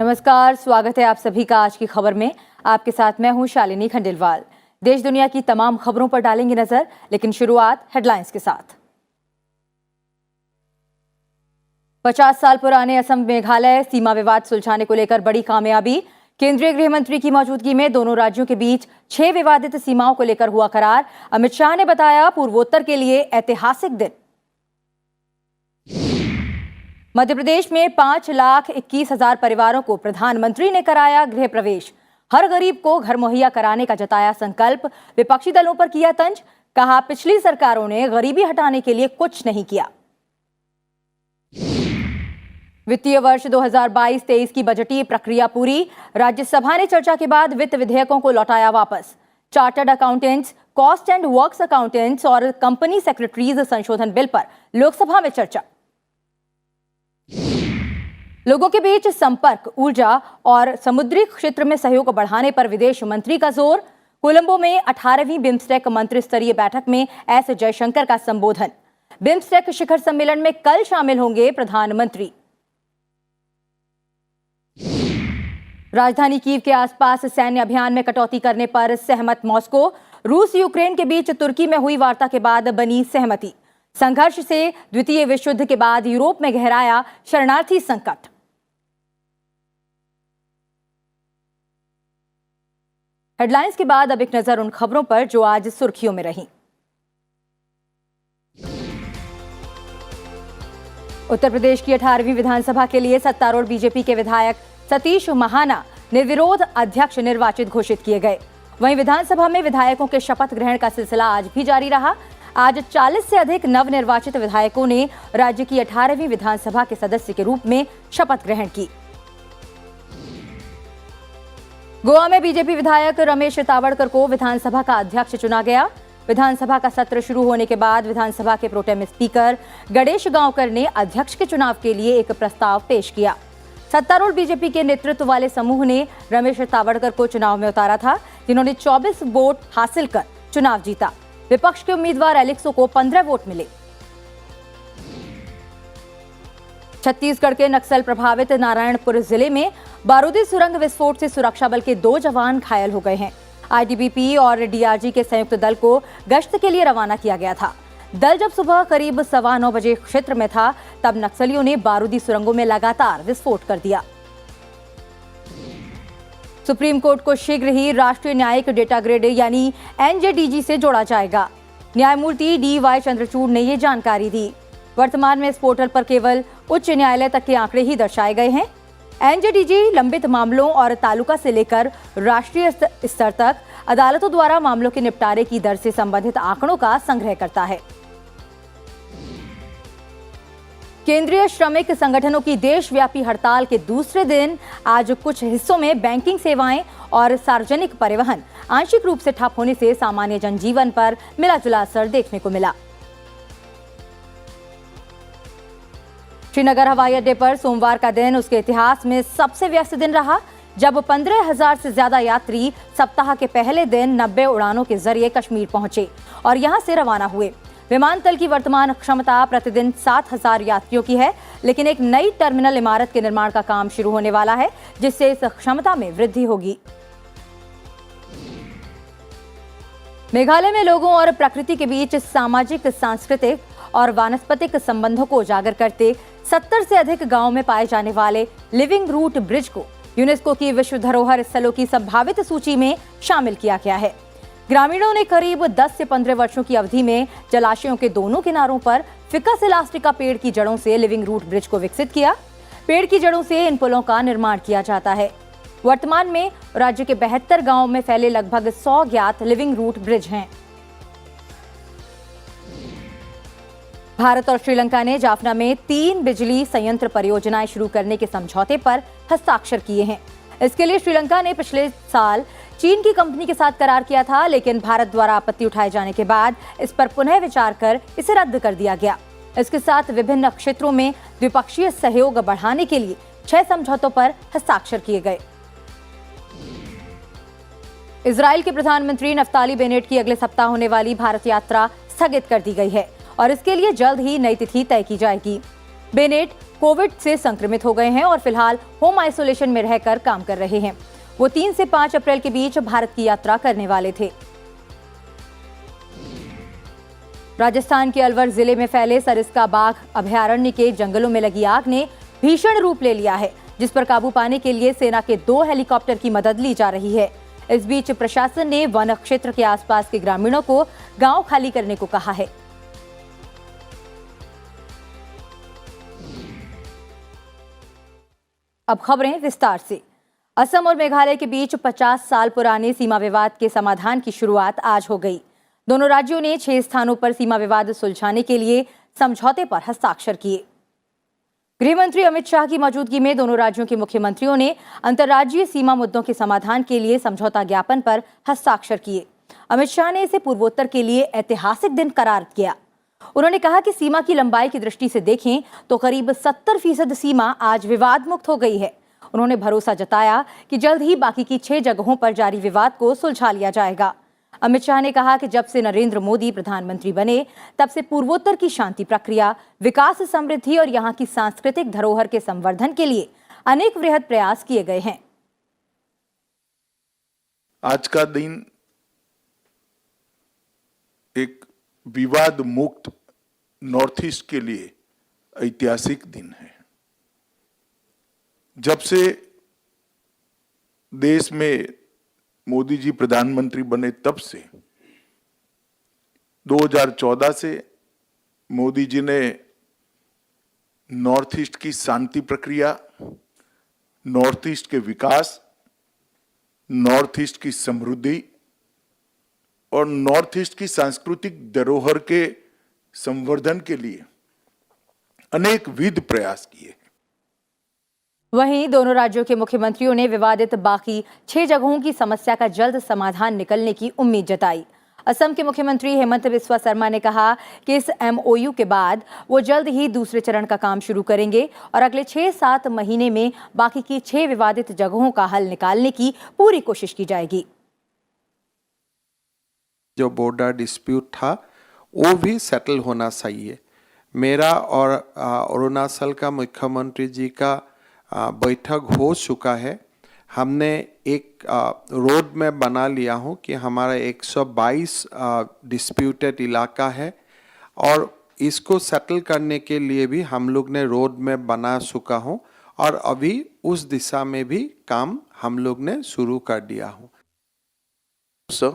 नमस्कार, स्वागत है आप सभी का आज की खबर में। आपके साथ मैं हूं शालिनी खंडेलवाल। देश दुनिया की तमाम खबरों पर डालेंगे नजर, लेकिन शुरुआत हेडलाइंस के साथ। 50 साल पुराने असम मेघालय सीमा विवाद सुलझाने को लेकर बड़ी कामयाबी। केंद्रीय गृह मंत्री की मौजूदगी में दोनों राज्यों के बीच 6 विवादित सीमाओं को लेकर हुआ करार। अमित शाह ने बताया पूर्वोत्तर के लिए ऐतिहासिक दिन। मध्य प्रदेश में 5,21,000 परिवारों को प्रधानमंत्री ने कराया गृह प्रवेश। हर गरीब को घर मुहैया कराने का जताया संकल्प। विपक्षी दलों पर किया तंज, कहा पिछली सरकारों ने गरीबी हटाने के लिए कुछ नहीं किया। वित्तीय वर्ष 2022-23 की बजटीय प्रक्रिया पूरी। राज्यसभा ने चर्चा के बाद वित्त विधेयकों को लौटाया वापस। Chartered accountants, cost and works accountants और कंपनी सेक्रेटरीज संशोधन बिल पर लोकसभा में चर्चा। लोगों के बीच संपर्क, ऊर्जा और समुद्री क्षेत्र में सहयोग बढ़ाने पर विदेश मंत्री का जोर। कोलंबो में 18वीं बिम्स्टेक मंत्री स्तरीय बैठक में एस जयशंकर का संबोधन। बिम्स्टेक शिखर सम्मेलन में कल शामिल होंगे प्रधानमंत्री। राजधानी कीव के आसपास सैन्य अभियान में कटौती करने पर सहमत मॉस्को। रूस यूक्रेन के बीच तुर्की में हुई वार्ता के बाद बनी सहमति। संघर्ष से द्वितीय विश्व युद्ध के बाद यूरोप में गहराया शरणार्थी संकट। हेडलाइंस के बाद अब एक नजर उन खबरों पर जो आज सुर्खियों में रहीं। उत्तर प्रदेश की 18वीं विधानसभा के लिए सत्तारूढ़ बीजेपी के विधायक सतीश महाना निर्विरोध अध्यक्ष निर्वाचित घोषित किए गए। वहीं विधानसभा में विधायकों के शपथ ग्रहण का सिलसिला आज भी जारी रहा। आज 40 से अधिक नवनिर्वाचित विधायकों ने राज्य की 18वीं विधानसभा के सदस्य के रूप में शपथ ग्रहण की। गोवा में बीजेपी विधायक रमेश तावड़कर को विधानसभा का अध्यक्ष चुना गया। विधानसभा का सत्र शुरू होने के बाद विधानसभा के प्रोटेम स्पीकर गणेश गांवकर ने अध्यक्ष के चुनाव के लिए एक प्रस्ताव पेश किया। सत्तारूढ़ बीजेपी के नेतृत्व वाले समूह ने रमेश तावड़कर को चुनाव में उतारा था, जिन्होंने 24 वोट हासिल कर चुनाव जीता। विपक्ष के उम्मीदवार एलेक्सो को 15 वोट मिले। छत्तीसगढ़ के नक्सल प्रभावित नारायणपुर जिले में बारूदी सुरंग विस्फोट से सुरक्षा बल के 2 जवान घायल हो गए हैं। आईटीबीपी और डीआरजी के संयुक्त दल को गश्त के लिए रवाना किया गया था। दल जब सुबह करीब 9:15 बजे क्षेत्र में था, तब नक्सलियों ने बारूदी सुरंगों में लगातार विस्फोट कर दिया। सुप्रीम कोर्ट को शीघ्र ही राष्ट्रीय न्यायिक डेटा ग्रिड यानी एनजेडीजी से जोड़ा जाएगा। न्यायमूर्ति डीवाई चंद्रचूड़ ने ये जानकारी दी। वर्तमान में इस पोर्टल पर केवल उच्च न्यायालय तक के आंकड़े ही दर्शाए गए हैं। एनजेडीजी लंबित मामलों और तालुका से लेकर राष्ट्रीय स्तर तक अदालतों द्वारा मामलों के निपटारे की दर से संबंधित आंकड़ों का संग्रह करता है। केंद्रीय श्रमिक संगठनों की देशव्यापी हड़ताल के दूसरे दिन आज कुछ हिस्सों में बैंकिंग सेवाएं और सार्वजनिक परिवहन आंशिक रूप से ठप होने से सामान्य जनजीवन पर मिला-जुला असर देखने को मिला। श्रीनगर हवाई अड्डे पर सोमवार का दिन उसके इतिहास में सबसे व्यस्त दिन रहा, जब 15,000 से ज्यादा यात्री सप्ताह के पहले दिन 90 उड़ानों के जरिए कश्मीर पहुंचे और यहां से रवाना हुए। विमानतल की वर्तमान क्षमता प्रतिदिन 7,000 यात्रियों की है, लेकिन एक नई टर्मिनल इमारत के निर्माण का काम शुरू होने वाला है, जिससे इस क्षमता में वृद्धि होगी। मेघालय में लोगों और प्रकृति के बीच सामाजिक, सांस्कृतिक और वानस्पतिक संबंधों को उजागर करते 70 से अधिक गांवों में पाए जाने वाले लिविंग रूट ब्रिज को यूनेस्को की विश्व धरोहर स्थलों की संभावित सूची में शामिल किया गया है। ग्रामीणों ने करीब 10 से 15 वर्षों की अवधि में जलाशयों के दोनों किनारों पर फिकस इलास्टिका पेड़ की जड़ों से लिविंग रूट ब्रिज को विकसित किया। पेड़ की जड़ों से इन पुलों का निर्माण किया जाता है। वर्तमान में राज्य के 72 गांवों में फैले लगभग 100 ज्ञात लिविंग रूट ब्रिज हैं। भारत और श्रीलंका ने जाफना में 3 बिजली संयंत्र परियोजनाएं शुरू करने के समझौते पर हस्ताक्षर किए हैं। इसके लिए श्रीलंका ने पिछले साल चीन की कंपनी के साथ करार किया था, लेकिन भारत द्वारा आपत्ति उठाए जाने के बाद इस पर पुनः विचार कर इसे रद्द कर दिया गया। इसके साथ विभिन्न क्षेत्रों में द्विपक्षीय सहयोग बढ़ाने के लिए 6 समझौतों पर हस्ताक्षर किए गए। इजराइल के प्रधानमंत्री नफ्ताली बेनेट की अगले सप्ताह होने वाली भारत यात्रा स्थगित कर दी गई है और इसके लिए जल्द ही नई तिथि तय की जाएगी। बेनेट कोविड से संक्रमित हो गए हैं और फिलहाल होम आइसोलेशन में रहकर काम कर रहे हैं। वो 3 से 5 अप्रैल के बीच भारत की यात्रा करने वाले थे। राजस्थान के अलवर जिले में फैले सरिस्का बाघ अभयारण्य के जंगलों में लगी आग ने भीषण रूप ले लिया है, जिस पर काबू पाने के लिए सेना के 2 हेलीकॉप्टर की मदद ली जा रही है। इस बीच प्रशासन ने वन क्षेत्र के आसपास के ग्रामीणों को गांव खाली करने को कहा है। अब खबरें विस्तार से। असम और मेघालय के बीच 50 साल पुराने सीमा विवाद के समाधान की शुरुआत आज हो गई। दोनों राज्यों ने 6 स्थानों पर सीमा विवाद सुलझाने के लिए समझौते पर हस्ताक्षर किए। गृह मंत्री अमित शाह की मौजूदगी में दोनों राज्यों के मुख्यमंत्रियों ने अंतर्राज्यीय सीमा मुद्दों के समाधान के लिए समझौता ज्ञापन पर हस्ताक्षर किए। अमित शाह ने इसे पूर्वोत्तर के लिए ऐतिहासिक दिन करार किया। उन्होंने कहा कि सीमा की लंबाई की दृष्टि से देखें तो करीब 70% सीमा आज विवाद मुक्त हो गई है। उन्होंने भरोसा जताया कि जल्द ही बाकी की 6 जगहों पर जारी विवाद को सुलझा लिया जाएगा। अमित शाह ने कहा कि जब से नरेंद्र मोदी प्रधानमंत्री बने तब से पूर्वोत्तर की शांति प्रक्रिया, विकास, समृद्धि और यहाँ की सांस्कृतिक धरोहर के संवर्धन के लिए अनेक वृहद प्रयास किए गए हैं। आज का दिन एक विवाद मुक्त नॉर्थ ईस्ट के लिए ऐतिहासिक दिन है। जब से देश में मोदी जी प्रधानमंत्री बने तब से 2014 से मोदी जी ने नॉर्थ ईस्ट की शांति प्रक्रिया, नॉर्थ ईस्ट के विकास, नॉर्थ ईस्ट की समृद्धि और नॉर्थ ईस्ट की सांस्कृतिक धरोहर के संवर्धन के लिए अनेक विध प्रयास किए। वहीं दोनों राज्यों के मुख्यमंत्रियों ने विवादित बाकी 6 जगहों की समस्या का जल्द समाधान निकलने की उम्मीद जताई। असम के मुख्यमंत्री हेमंत बिस्वा शर्मा ने कहा कि इस MOU के बाद वो जल्द ही दूसरे चरण का काम शुरू करेंगे और अगले 6-7 महीने में बाकी की 6 विवादित जगहों का हल निकालने की पूरी कोशिश की जाएगी। जो बॉर्डर डिस्प्यूट था वो भी सेटल होना चाहिए। मेरा और अरुणाचल का मुख्यमंत्री जी का बैठक हो चुका है। हमने एक रोड मैप बना लिया हूँ कि हमारा 122 डिस्प्यूटेड इलाका है और इसको सेटल करने के लिए भी हम लोग ने रोड मैप बना चुका हूँ और अभी उस दिशा में भी काम हम लोग ने शुरू कर दिया हूँ। Sir,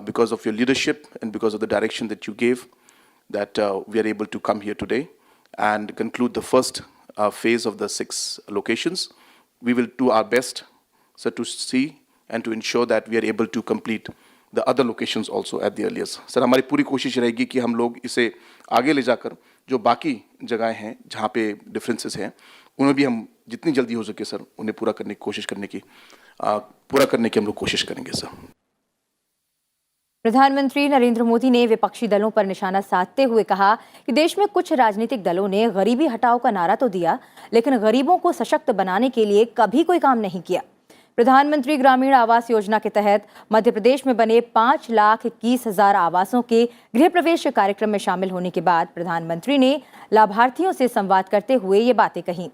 because of your leadership and because of the direction that you gave, that we are able to come here today and conclude the first phase of the 6 locations. We will do our best, sir, to see and to ensure that we are able to complete the other locations also at the earliest. Sir, हमारी पूरी कोशिश रहेगी कि हम लोग इसे आगे ले जाकर जो बाकी जगहें हैं जहाँ पे डिफरेंसेस हैं उन्हें भी हम जितनी जल्दी हो सके सर उन्हें पूरा करने की हम लोग कोशिश करेंगे सर। प्रधानमंत्री नरेंद्र मोदी ने विपक्षी दलों पर निशाना साधते हुए कहा कि देश में कुछ राजनीतिक दलों ने गरीबी हटाओ का नारा तो दिया, लेकिन गरीबों को सशक्त बनाने के लिए कभी कोई काम नहीं किया। प्रधानमंत्री ग्रामीण आवास योजना के तहत मध्य प्रदेश में बने 5,21,000 आवासों के गृह प्रवेश कार्यक्रम में शामिल होने के बाद प्रधानमंत्री ने लाभार्थियों से संवाद करते हुए ये बातें कहीं।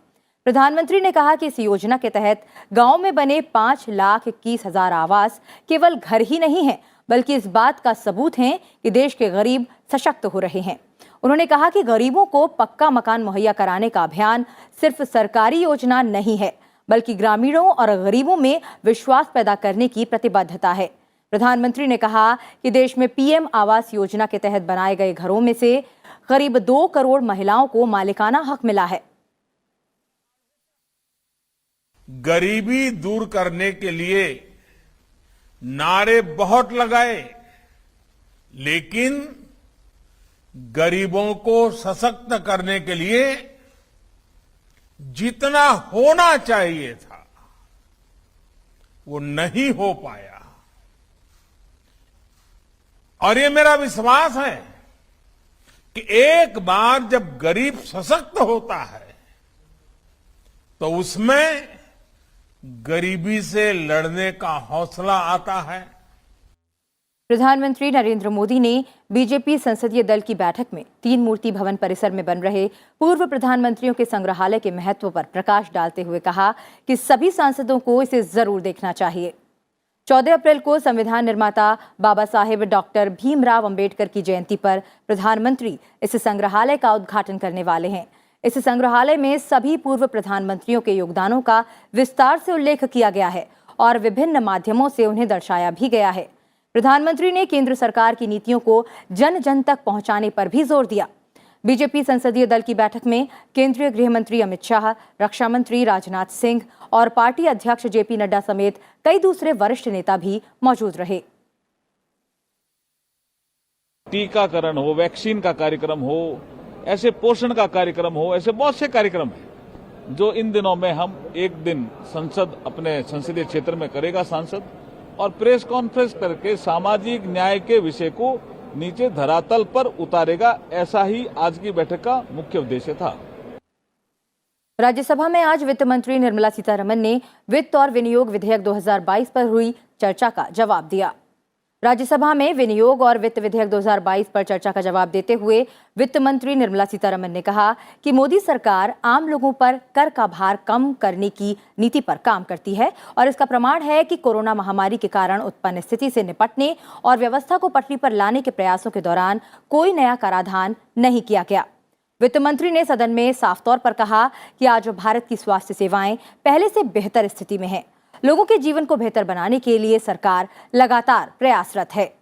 प्रधानमंत्री ने कहा कि इस योजना के तहत गांव में बने 5,21,000 आवास केवल घर ही नहीं है, बल्कि इस बात का सबूत है कि देश के गरीब सशक्त हो रहे हैं। उन्होंने कहा कि गरीबों को पक्का मकान मुहैया कराने का अभियान सिर्फ सरकारी योजना नहीं है, बल्कि ग्रामीणों और गरीबों में विश्वास पैदा करने की प्रतिबद्धता है। प्रधानमंत्री ने कहा कि देश में PM आवास योजना के तहत बनाए गए घरों में से करीब 2 करोड़ महिलाओं को मालिकाना हक मिला है। गरीबी दूर करने के लिए नारे बहुत लगाए, लेकिन गरीबों को सशक्त करने के लिए जितना होना चाहिए था वो नहीं हो पाया। और ये मेरा विश्वास है कि एक बार जब गरीब सशक्त होता है तो उसमें गरीबी से लड़ने का हौसला आता है। प्रधानमंत्री नरेंद्र मोदी ने बीजेपी संसदीय दल की बैठक में 3 मूर्ति भवन परिसर में बन रहे पूर्व प्रधानमंत्रियों के संग्रहालय के महत्व पर प्रकाश डालते हुए कहा कि सभी सांसदों को इसे जरूर देखना चाहिए। 14 अप्रैल को संविधान निर्माता बाबा साहेब डॉक्टर भीमराव अंबेडकर की जयंती पर प्रधानमंत्री इस संग्रहालय का उद्घाटन करने वाले हैं। इस संग्रहालय में सभी पूर्व प्रधानमंत्रियों के योगदानों का विस्तार से उल्लेख किया गया है और विभिन्न माध्यमों से उन्हें दर्शाया भी गया है। प्रधानमंत्री ने केंद्र सरकार की नीतियों को जन जन तक पहुंचाने पर भी जोर दिया। बीजेपी संसदीय दल की बैठक में केंद्रीय गृह मंत्री अमित शाह, रक्षा मंत्री राजनाथ सिंह और पार्टी अध्यक्ष जेपी नड्डा समेत कई दूसरे वरिष्ठ नेता भी मौजूद रहे। टीकाकरण हो, वैक्सीन का कार्यक्रम हो, ऐसे पोषण का कार्यक्रम हो, ऐसे बहुत से कार्यक्रम हैं जो इन दिनों में हम एक दिन संसद अपने संसदीय क्षेत्र में करेगा सांसद, और प्रेस कॉन्फ्रेंस करके सामाजिक न्याय के विषय को नीचे धरातल पर उतारेगा। ऐसा ही आज की बैठक का मुख्य उद्देश्य था। राज्यसभा में आज वित्त मंत्री निर्मला सीतारमण ने वित्त और विनियोग विधेयक 2022 पर हुई चर्चा का जवाब दिया। राज्यसभा में विनियोग और वित्त विधेयक 2022 पर चर्चा का जवाब देते हुए वित्त मंत्री निर्मला सीतारमण ने कहा कि मोदी सरकार आम लोगों पर कर का भार कम करने की नीति पर काम करती है और इसका प्रमाण है कि कोरोना महामारी के कारण उत्पन्न स्थिति से निपटने और व्यवस्था को पटरी पर लाने के प्रयासों के दौरान कोई नया कराधान नहीं किया गया। वित्त मंत्री ने सदन में साफ तौर पर कहा कि आज भारत की स्वास्थ्य सेवाएं पहले से बेहतर स्थिति में हैं। लोगों के जीवन को बेहतर बनाने के लिए सरकार लगातार प्रयासरत है।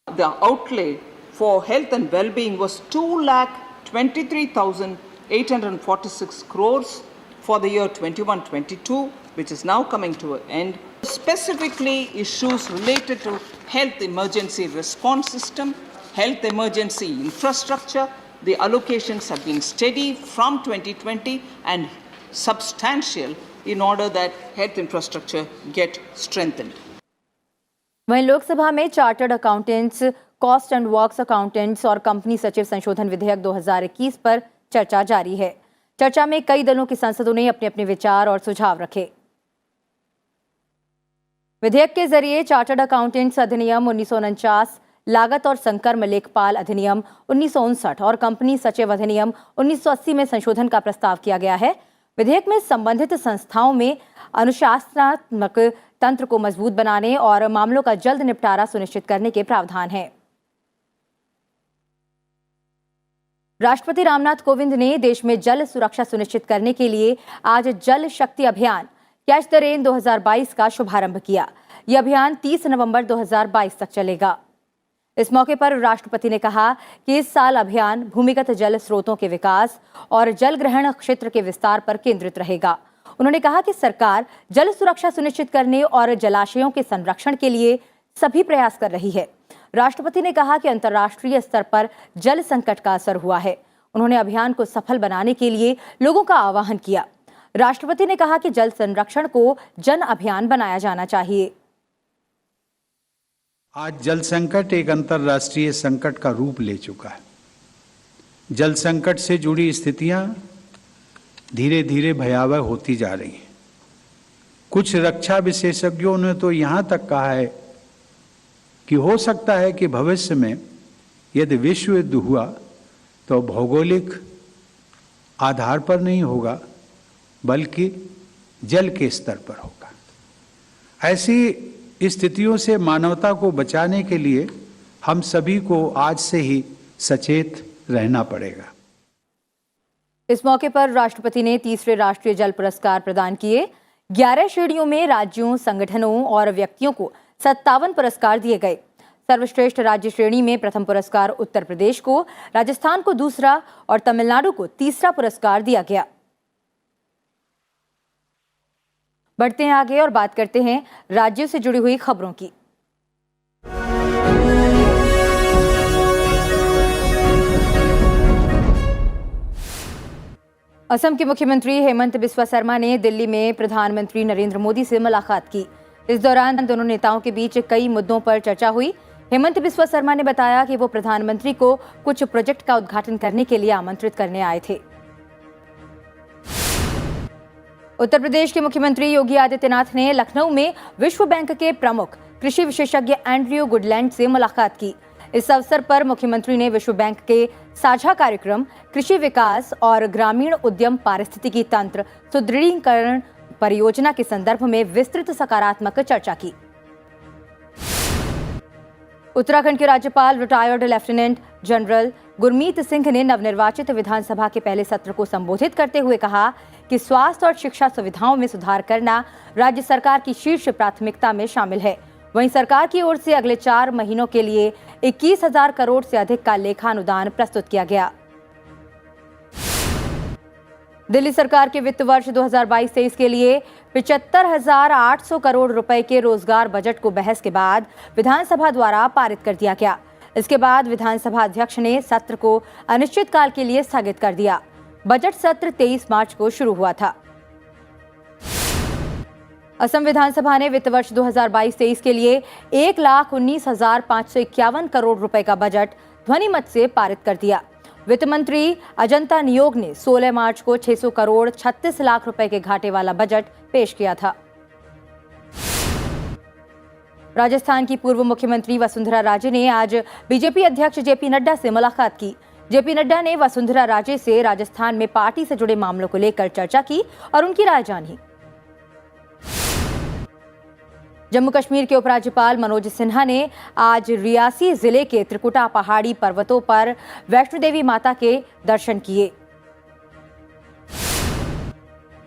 The outlay for health and well-being was 2,23,846 crores for the year 21-22, which is now coming to an end. Specifically, issues related to health emergency response system, health emergency infrastructure, the allocations have been steady from 2020 and substantial in order that health infrastructure get strengthened. वहीं लोकसभा में chartered accountants, cost and works accountants और company सचिव संशोधन विधेयक 2021 पर चर्चा जारी है। चर्चा में कई दलों के सांसदों ने अपने अपने विचार और सुझाव रखे। विधेयक के जरिए चार्टर्ड अकाउंटेंट्स अधिनियम 1949, लागत और संकर्म लेखपाल अधिनियम 1959 और कंपनी सचिव अधिनियम 1980 में संशोधन का प्रस्ताव किया गया है। विधेयक में संबंधित संस्थाओं में अनुशासनात्मक तंत्र को मजबूत बनाने और मामलों का जल्द निपटारा सुनिश्चित करने के प्रावधान हैं। राष्ट्रपति रामनाथ कोविंद ने देश में जल सुरक्षा सुनिश्चित करने के लिए आज जल शक्ति अभियान कैच द रेन 2022 का शुभारंभ किया। यह अभियान 30 नवंबर 2022 तक चलेगा। इस मौके पर राष्ट्रपति ने कहा कि इस साल अभियान भूमिगत जल स्रोतों के विकास और जल ग्रहण क्षेत्र के विस्तार पर केंद्रित रहेगा। उन्होंने कहा कि सरकार जल सुरक्षा सुनिश्चित करने और जलाशयों के संरक्षण के लिए सभी प्रयास कर रही है। राष्ट्रपति ने कहा कि अंतर्राष्ट्रीय स्तर पर जल संकट का असर हुआ है। उन्होंने अभियान को सफल बनाने के लिए लोगों का आह्वान किया। राष्ट्रपति ने कहा कि जल संरक्षण को जन अभियान बनाया जाना चाहिए। आज जल संकट एक अंतर्राष्ट्रीय संकट का रूप ले चुका है। जल संकट से जुड़ी स्थितियां धीरे धीरे भयावह होती जा रही हैं। कुछ रक्षा विशेषज्ञों ने तो यहां तक कहा है कि हो सकता है कि भविष्य में यदि विश्व युद्ध हुआ तो भौगोलिक आधार पर नहीं होगा बल्कि जल के स्तर पर होगा। ऐसी स्थितियों से मानवता को बचाने के लिए हम सभी को आज से ही सचेत रहना पड़ेगा। इस मौके पर राष्ट्रपति ने तीसरे राष्ट्रीय जल पुरस्कार प्रदान किए। 11 श्रेणियों में राज्यों, संगठनों और व्यक्तियों को 57 पुरस्कार दिए गए। सर्वश्रेष्ठ राज्य श्रेणी में प्रथम पुरस्कार उत्तर प्रदेश को, राजस्थान को दूसरा और तमिलनाडु को तीसरा पुरस्कार दिया गया। बढ़ते हैं आगे और बात करते हैं राज्यों से जुड़ी हुई खबरों की। असम के मुख्यमंत्री हेमंत बिस्वा शर्मा ने दिल्ली में प्रधानमंत्री नरेंद्र मोदी से मुलाकात की। इस दौरान दोनों नेताओं के बीच कई मुद्दों पर चर्चा हुई। हेमंत बिस्वा शर्मा ने बताया कि वो प्रधानमंत्री को कुछ प्रोजेक्ट का उद्घाटन करने के लिए आमंत्रित करने आए थे। उत्तर प्रदेश के मुख्यमंत्री योगी आदित्यनाथ ने लखनऊ में विश्व बैंक के प्रमुख कृषि विशेषज्ञ एंड्रयू गुडलैंड से मुलाकात की। इस अवसर पर मुख्यमंत्री ने विश्व बैंक के साझा कार्यक्रम कृषि विकास और ग्रामीण उद्यम पारिस्थितिकी तंत्र सुदृढ़ीकरण परियोजना के संदर्भ में विस्तृत सकारात्मक चर्चा की। उत्तराखंड के राज्यपाल retired lieutenant general Gurmeet Singh ने नवनिर्वाचित विधानसभा के पहले सत्र को संबोधित करते हुए कहा कि स्वास्थ्य और शिक्षा सुविधाओं में सुधार करना राज्य सरकार की शीर्ष प्राथमिकता में शामिल है। वहीं सरकार की ओर से अगले 4 महीनों के लिए 21,000 करोड़ से अधिक का लेखानुदान प्रस्तुत किया गया। दिल्ली सरकार के वित्त वर्ष 2022-23 के लिए 75,800 करोड़ रुपए के रोजगार बजट को बहस के बाद विधानसभा द्वारा पारित कर दिया गया। इसके बाद विधानसभा अध्यक्ष ने सत्र को अनिश्चितकाल के लिए स्थगित कर दिया। बजट सत्र 23 मार्च को शुरू हुआ था। असम विधानसभा ने वित्त वर्ष 2022-23 के लिए 1,19,551 करोड़ रुपए का बजट ध्वनिमत से पारित कर दिया। वित्त मंत्री अजंता नियोग ने 16 मार्च को 600 करोड़ 36 लाख रुपए के घाटे वाला बजट पेश किया था। राजस्थान की पूर्व मुख्यमंत्री वसुंधरा राजे ने आज बीजेपी अध्यक्ष जेपी नड्डा से मुलाकात की। जेपी नड्डा ने वसुंधरा राजे से राजस्थान में पार्टी से जुड़े मामलों को लेकर चर्चा की और उनकी राय जानी। जम्मू कश्मीर के उपराज्यपाल मनोज सिन्हा ने आज रियासी जिले के त्रिकुटा पहाड़ी पर्वतों पर वैष्णो देवी माता के दर्शन किए।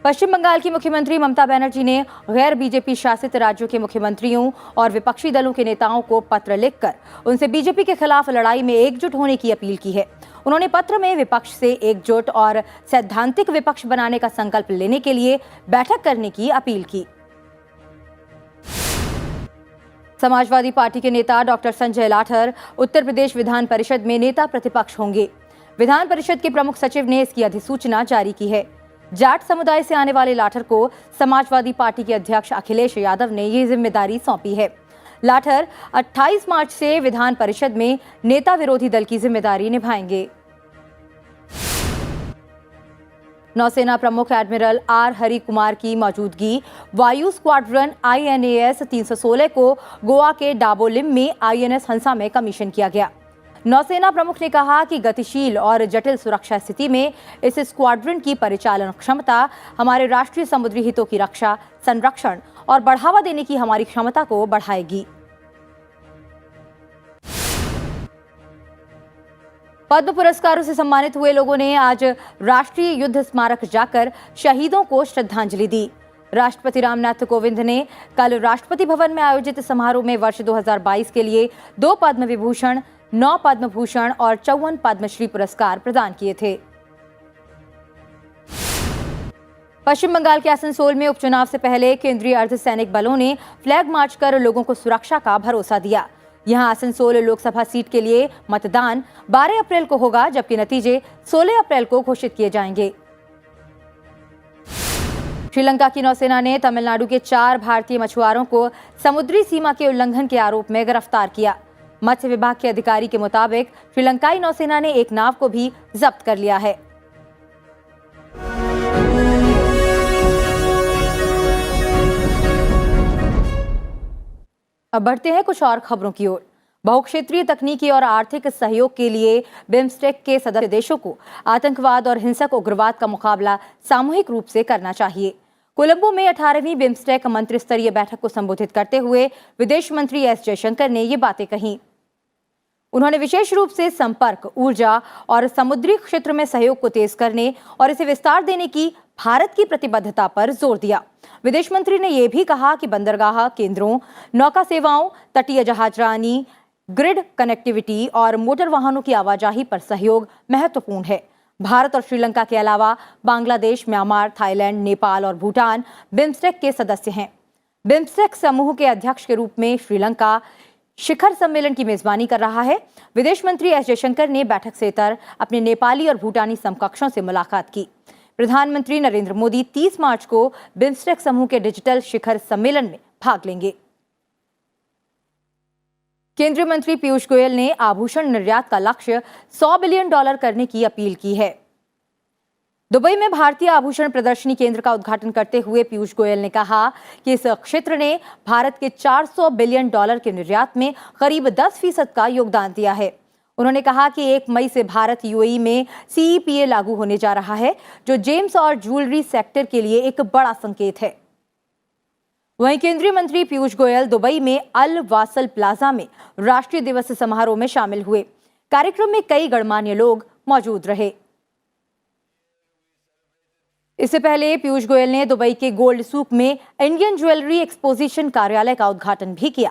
पश्चिम बंगाल की मुख्यमंत्री ममता बनर्जी ने गैर बीजेपी शासित राज्यों के मुख्यमंत्रियों और विपक्षी दलों के नेताओं को पत्र लिखकर उनसे बीजेपी के खिलाफ लड़ाई में एकजुट होने की अपील की है। उन्होंने पत्र में विपक्ष से एकजुट और सैद्धांतिक विपक्ष बनाने का संकल्प लेने के लिए बैठक करने की अपील की। समाजवादी पार्टी के नेता डॉक्टर संजय लाठर उत्तर प्रदेश विधान परिषद में नेता प्रतिपक्ष होंगे। विधान परिषद के प्रमुख सचिव ने इसकी अधिसूचना जारी की है। जाट समुदाय से आने वाले लाठर को समाजवादी पार्टी के अध्यक्ष अखिलेश यादव ने ये जिम्मेदारी सौंपी है। लाठर 28 मार्च से विधान परिषद में नेता विरोधी दल की जिम्मेदारी निभाएंगे। नौसेना प्रमुख एडमिरल आर हरि कुमार की मौजूदगी वायु स्क्वाड्रन INAS 316 को गोवा के डाबोलिम में INS हंसा में कमीशन किया गया। नौसेना प्रमुख ने कहा कि गतिशील और जटिल सुरक्षा स्थिति में इस स्क्वाड्रन की परिचालन क्षमता हमारे राष्ट्रीय समुद्री हितों की रक्षा, संरक्षण और बढ़ावा देने की हमारी क्षमता को बढ़ाएगी। पद्म पुरस्कारों से सम्मानित हुए लोगों ने आज राष्ट्रीय युद्ध स्मारक जाकर शहीदों को श्रद्धांजलि दी। राष्ट्रपति रामनाथ कोविंद ने कल राष्ट्रपति भवन में आयोजित समारोह में वर्ष 2022 के लिए 2 पद्म विभूषण, 9 पद्म भूषण और 54 पद्मश्री पुरस्कार प्रदान किए थे। पश्चिम बंगाल के आसनसोल में उपचुनाव से पहले केंद्रीय अर्धसैनिक बलों ने फ्लैग मार्च कर लोगों को सुरक्षा का भरोसा दिया। यहां आसनसोल लोकसभा सीट के लिए मतदान 12 अप्रैल को होगा, जबकि नतीजे 16 अप्रैल को घोषित किए जाएंगे। श्रीलंका की नौसेना ने तमिलनाडु के 4 भारतीय मछुआरों को समुद्री सीमा के उल्लंघन के आरोप में गिरफ्तार किया। मत्स्य विभाग के अधिकारी के मुताबिक श्रीलंकाई नौसेना ने एक नाव को भी जब्त कर लिया है। अब बढ़ते हैं कुछ और खबरों की ओर। बहुक्षेत्रीय तकनीकी और आर्थिक सहयोग के लिए बिम्स्टेक के सदस्य देशों को आतंकवाद और हिंसक उग्रवाद का मुकाबला सामूहिक रूप से करना चाहिए। कोलंबो में 18वीं बिम्स्टेक मंत्री स्तरीय बैठक को संबोधित करते हुए विदेश मंत्री एस जयशंकर ने ये बातें कही। उन्होंने विशेष रूप से संपर्क, ऊर्जा और समुद्री क्षेत्र में सहयोग को तेज करने और इसे विस्तार देने की भारत की प्रतिबद्धता पर जोर दिया। विदेश मंत्री ने यह भी कहा कि बंदरगाह केंद्रों, नौका सेवाओं, तटीय जहाजरानी, ग्रिड कनेक्टिविटी और मोटर वाहनों की आवाजाही पर सहयोग महत्वपूर्ण है। भारत और श्रीलंका के अलावा बांग्लादेश, म्यांमार, थाईलैंड, नेपाल और भूटान बिम्स्टेक के सदस्य हैं। बिम्स्टेक समूह के अध्यक्ष के रूप में श्रीलंका शिखर सम्मेलन की मेजबानी कर रहा है। विदेश मंत्री एस जयशंकर ने बैठक से इतर अपने नेपाली और भूटानी समकक्षों से मुलाकात की। प्रधानमंत्री नरेंद्र मोदी 30 मार्च को बिम्स्टेक समूह के डिजिटल शिखर सम्मेलन में भाग लेंगे। केंद्रीय मंत्री पीयूष गोयल ने आभूषण निर्यात का लक्ष्य $100 बिलियन करने की अपील की है। दुबई में भारतीय आभूषण प्रदर्शनी केंद्र का उद्घाटन करते हुए पीयूष गोयल ने कहा कि इस क्षेत्र ने भारत के $400 बिलियन के निर्यात में करीब 10% का योगदान दिया है। उन्होंने कहा कि 1 मई से भारत यूएई में CEPA लागू होने जा रहा है, जो जेम्स और ज्वेलरी सेक्टर के लिए एक बड़ा संकेत है। वहीं केंद्रीय मंत्री पीयूष गोयल दुबई में अल वासल प्लाजा में राष्ट्रीय दिवस समारोह में शामिल हुए। कार्यक्रम में कई गणमान्य लोग मौजूद रहे। इससे पहले पीयूष गोयल ने दुबई के गोल्ड सूक में इंडियन ज्वेलरी एक्सपोजिशन कार्यालय का उद्घाटन भी किया।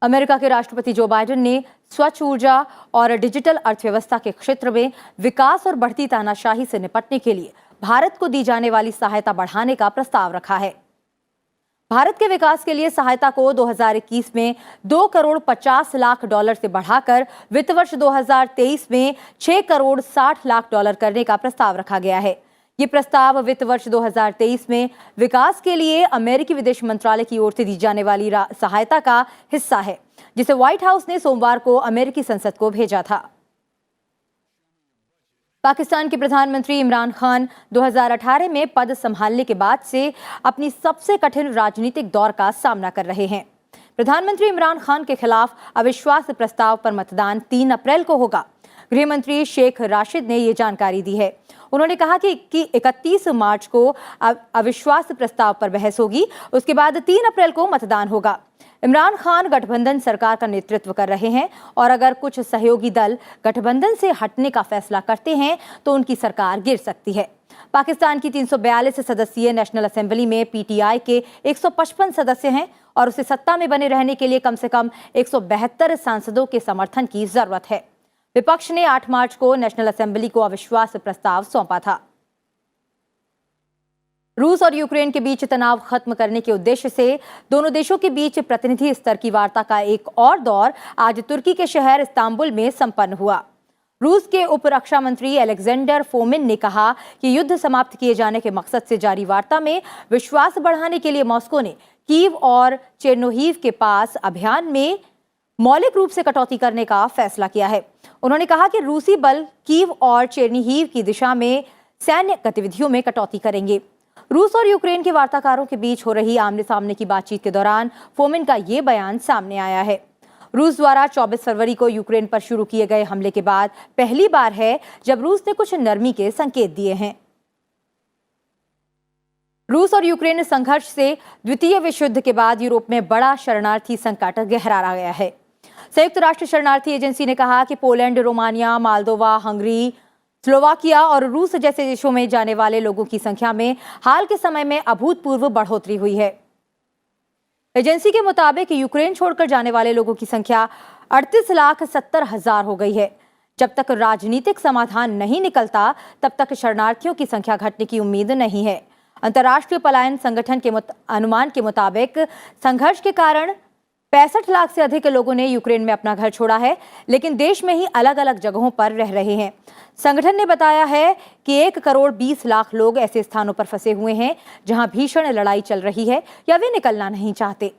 अमेरिका के राष्ट्रपति जो बाइडेन ने स्वच्छ ऊर्जा और डिजिटल अर्थव्यवस्था के क्षेत्र में विकास और बढ़ती तानाशाही से निपटने के लिए भारत को दी जाने वाली सहायता बढ़ाने का प्रस्ताव रखा है। भारत के विकास के लिए सहायता को 2021 में $2 करोड़ 50 लाख से बढ़ाकर वित्त वर्ष 2023 में $6 करोड़ 60 लाख करने का प्रस्ताव रखा गया है। ये प्रस्ताव वित्त वर्ष 2023 में विकास के लिए अमेरिकी विदेश मंत्रालय की ओर से दी जाने वाली सहायता का हिस्सा है, जिसे व्हाइट हाउस ने सोमवार को अमेरिकी संसद को भेजा था। पाकिस्तान के प्रधानमंत्री इमरान खान 2018 में पद संभालने के बाद से अपनी सबसे कठिन राजनीतिक दौर का सामना कर रहे हैं। प्रधानमंत्री इमरान खान के खिलाफ अविश्वास प्रस्ताव पर मतदान 3 अप्रैल को होगा। गृह मंत्री शेख राशिद ने ये जानकारी दी है। उन्होंने कहा कि 31 मार्च को अविश्वास प्रस्ताव पर बहस होगी, उसके बाद 3 अप्रैल को मतदान होगा। इमरान खान गठबंधन सरकार का नेतृत्व कर रहे हैं और अगर कुछ सहयोगी दल गठबंधन से हटने का फैसला करते हैं तो उनकी सरकार गिर सकती है। पाकिस्तान की 342 सदस्यीय नेशनल असेंबली में पीटीआई के 155 सदस्य हैं और उसे सत्ता में बने रहने के लिए कम से कम 172 सांसदों के समर्थन की जरूरत है। विपक्ष ने 8 मार्च को नेशनल असेंबली को अविश्वास प्रस्ताव सौंपा था। रूस और यूक्रेन के बीच तनाव खत्म करने के उद्देश्य से दोनों देशों के बीच प्रतिनिधि स्तर की वार्ता का एक और दौर आज तुर्की के शहर इस्तांबुल में संपन्न हुआ। रूस के उप रक्षा मंत्री अलेक्जेंडर फोमिन ने कहा कि युद्ध समाप्त किए जाने के मकसद से जारी वार्ता में विश्वास बढ़ाने के लिए मॉस्को ने कीव और चेरनोहीव के पास अभियान में मौलिक रूप से कटौती करने का फैसला किया है। उन्होंने कहा कि रूसी बल कीव और चेरनीहीव की दिशा में सैन्य गतिविधियों में कटौती करेंगे। रूस और यूक्रेन के वार्ताकारों के बीच हो रही आमने सामने की बातचीत के दौरान फोमिन का ये बयान सामने आया है। रूस द्वारा 24 फरवरी को यूक्रेन पर शुरू किए गए हमले के बाद पहली बार है जब रूस ने कुछ नरमी के संकेत दिए हैं। रूस और यूक्रेन संघर्ष से द्वितीय विश्व युद्ध के बाद यूरोप में बड़ा शरणार्थी संकट गहरा गया है। संयुक्त राष्ट्र शरणार्थी एजेंसी ने कहा कि Poland, Romania, Moldova, Hungary, Slovakia और रूस जैसे देशों में जाने वाले लोगों की संख्या में हाल के समय में अभूतपूर्व बढ़ोतरी हुई है। एजेंसी के मुताबिक यूक्रेन छोड़कर जाने वाले लोगों की संख्या 38,70,000 हो गई है। जब तक राजनीतिक समाधान नहीं निकलता तब तक शरणार्थियों की संख्या घटने की उम्मीद नहीं है। अंतर्राष्ट्रीय पलायन संगठन के अनुमान के मुताबिक संघर्ष के कारण 65 लाख से अधिक लोगों ने यूक्रेन में अपना घर छोड़ा है, लेकिन देश में ही अलग अलग जगहों पर रह रहे हैं। संगठन ने बताया है कि 1 करोड़ 20 लाख लोग ऐसे स्थानों पर फंसे हुए हैं जहां भीषण लड़ाई चल रही है या वे निकलना नहीं चाहते।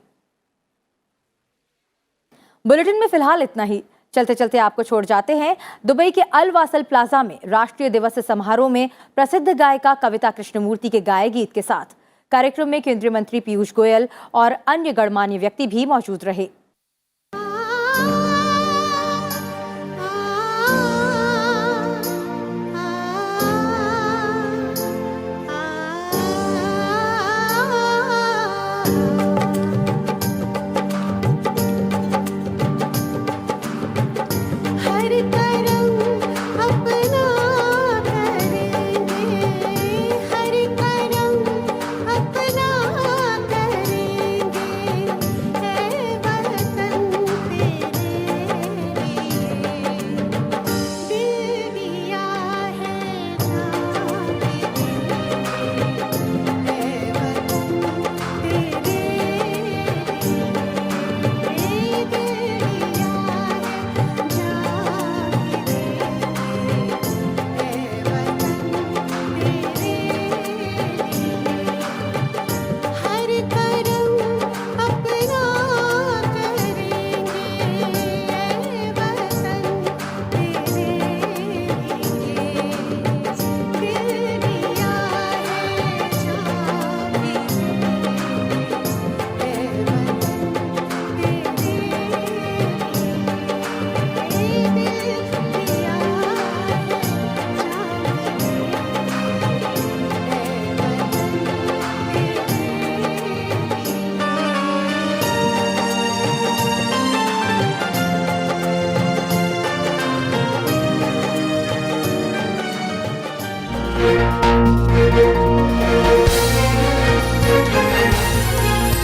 बुलेटिन में फिलहाल इतना ही। चलते चलते आपको छोड़ जाते हैं दुबई के अल वासल प्लाजा में राष्ट्रीय दिवस समारोह में प्रसिद्ध गायिका कविता कृष्णमूर्ति के गाए गीत के साथ। कार्यक्रम में केंद्रीय मंत्री पीयूष गोयल और अन्य गणमान्य व्यक्ति भी मौजूद रहे।